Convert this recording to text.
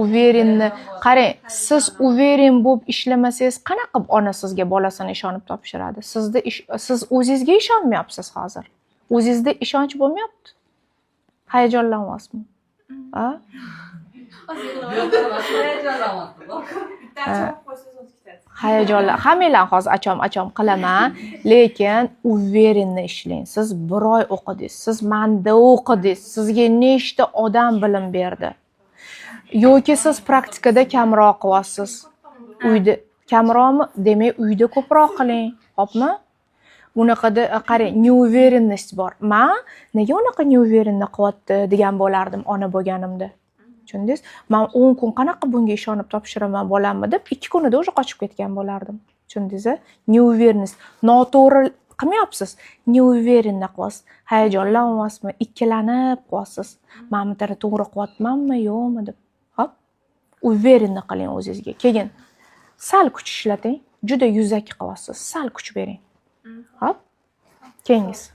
Uverenni qarang, siz uveren bo'lib ishlamasangiz qanaqa qilib ona sizga bolasini ishonib topshiradi? Siz o'zingizga ishonmayapsiz hozir. O'zingizda ishonch bo'lmayapti. Hayajonlanyapsizmi? Ha? Hayajonlar. Hammanglar hozir achom qilaman, lekin uverenni ishlang. Siz 1 oy o'qidingiz, siz manda o'qidingiz, sizga nechta odam bilim berdi? Yoki siz praktikada kamroq qilyapsiz. Uyda kamroqmi? Demak, uyda ko'proq qiling. Xo'pmi? Bunaqada qarang, neuverenность bor. Men nega unaqa neuverenni qilyapti degan bo'lardim ona bo'lganimda. Tushundingiz? Men 10 kun qanaqa bunga ishonib topshiraman bolamni deb 2 kunida o'sha qochib ketgan bo'lardim. Tushundingiz? Neuverenность. Noto'g'ri qilmayapsiz. Neuverenni qilyapsiz. Hayajonlanyapsizmi? Ikkilanib qolyapsiz. Men buni to'g'ri qilyapmanmi, yo'qmi deb. Hop. Uverenni qiling o'zingizga. Keyin sal kuch ishlating. Juda yuzaki qilyapsiz. Sal kuch bering. Hop. Keyingisi.